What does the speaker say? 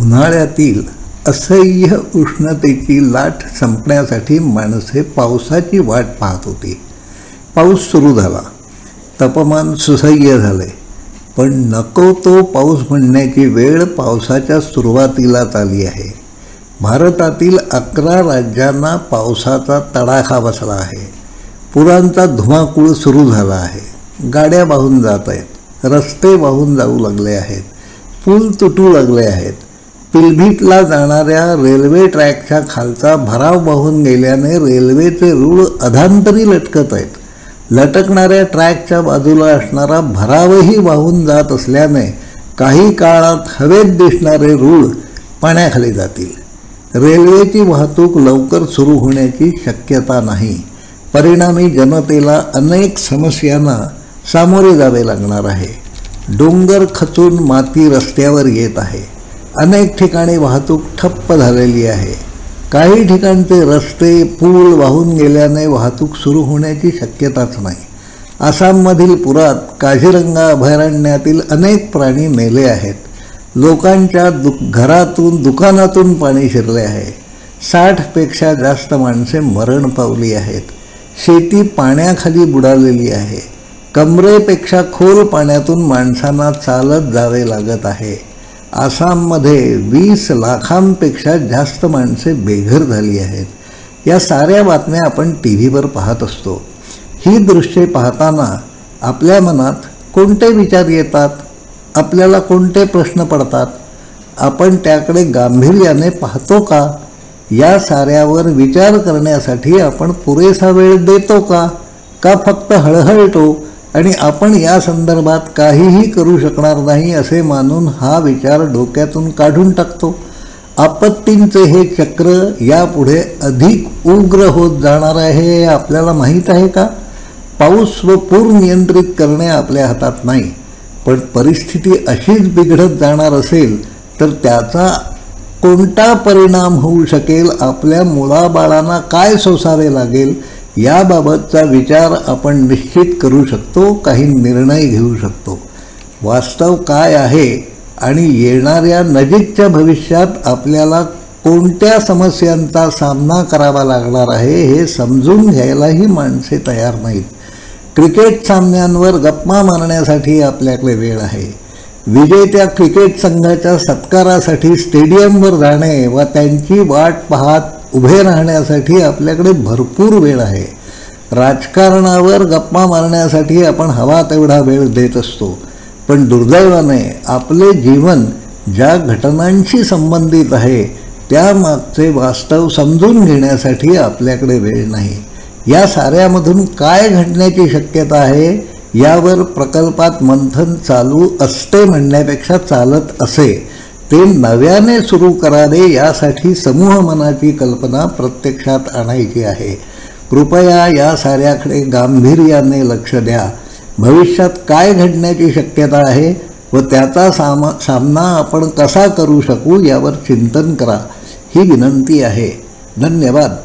उन्हाळ्यातील असह्य उष्णतेची लाट संपण्यासाठी माणसे पावसाची वाट पाहत होती. पाऊस सुरू झाला. तापमान सुसह्य झाले. पण नको तो पाऊस म्हणण्याची वेळ पावसाच्या सुरुवातीलाच आली आहे. भारतातील 11 राज्यांना पावसाचा तडाखा बसला आहे. पुरांचा धुमाकूळ सुरू झाला आहे. गाड्या वाहून जात आहेत. रस्ते वाहून जाऊ लागले आहेत. पूल तुटू लागले आहेत. पिलभीटला जाणाऱ्या रेल्वे ट्रॅकच्या खालचा भराव वाहून गेल्याने रेल्वेचे रूळ अधांतरी लटकत आहेत. लटकणाऱ्या ट्रॅकच्या बाजूला असणारा भरावही वाहून जात असल्याने काही काळात हवेत दिसणारे रूळ पाण्याखाली जातील. रेल्वेची वाहतूक लवकर सुरू होण्याची शक्यता नाही. परिणामी जनतेला अनेक समस्यांना सामोरे जावे लागणार आहे. डोंगर खचून माती रस्त्यावर येत आहे. अनेक ठिकाणी वाहतूक ठप्प झालेली आहे. काही ठिकाणचे रस्ते पूल वाहून गेल्याने वाहतूक सुरू होण्याची शक्यताच नाही. आसाममधील पुरात काझीरंगा अभयारण्यातील अनेक प्राणी मेले आहेत. लोकांच्या घरातून दुकानातून पाणी शिरले आहे. 60पेक्षा जास्त माणसे मरण पावली आहेत. शेती पाण्याखाली बुडालेली आहे. कमरेपेक्षा खोल पाण्यातून माणसांना चालत जावे लागत आहे. आसाममध्ये 20 लाखांपेक्षा जास्त माणसे बेघर झाली आहेत. या साऱ्या बातम्या आपण टीव्हीवर पाहत असतो. ही दृश्ये पाहताना आपल्या मनात कोणते विचार येतात? आपल्याला कोणते प्रश्न पडतात? आपण त्याकडे गांभीर्याने पाहतो का? या साऱ्यावर विचार करण्यासाठी आपण पुरेसा वेळ देतो का? का फक्त हळहळतो आणि आपण या संदर्भात काहीही करू शकणार नाही असे मानून हा विचार डोक्यातून काढून टाकतो? आपत्तींचे हे चक्र यापुढे अधिक उग्र होत जाणार आहे हे आपल्याला माहीत आहे का? पाऊस व पूर नियंत्रित करणे आपल्या हातात नाही. पण परिस्थिती अशीच बिघडत जाणार असेल तर त्याचा कोणता परिणाम होऊ शकेल? आपल्या मुलाबाळांना काय सोसावे लागेल? याबाबतचा विचार आपण निश्चित करू शकतो. काही निर्णय घेऊ शकतो. वास्तव काय आहे आणि येणाऱ्या नजीकच्या भविष्यात आपल्याला कोणत्या समस्यांचा सामना करावा लागणार आहे हे समजून घ्यायलाही माणसे तयार नाहीत. क्रिकेट सामन्यांवर गप्पा मारण्यासाठी आपल्याकडे वेळ आहे. विजेत्या क्रिकेट संघाच्या सत्कारासाठी स्टेडियमवर जाणे व त्यांची वाट पाहत उभे राहण्यासाठी आपल्याकडे भरपूर वेळ आहे. राजकारणावर गप्पा मारण्यासाठी आपण हवा तेवढा वेळ देत असतो. पण दुर्दैवाने आपले जीवन ज्या घटनांशी संबंधित आहे त्यामागचे वास्तव समजून घेण्यासाठी आपल्याकडे वेळ नाही. या साऱ्यामधून काय घडण्याची शक्यता आहे यावर प्रकल्पात मंथन चालू असते म्हणण्यापेक्षा चालत असे. ते नव्याने सुरू करावे यासाठी समूह मनाची कल्पना प्रत्यक्षात आणायची आहे. कृपया या साऱ्याकडे गांभीर्याने लक्ष द्या. भविष्यात काय घडण्याची शक्यता आहे व त्याचा सामना आपण कसा करू शकू यावर चिंतन करा ही विनंती आहे. धन्यवाद.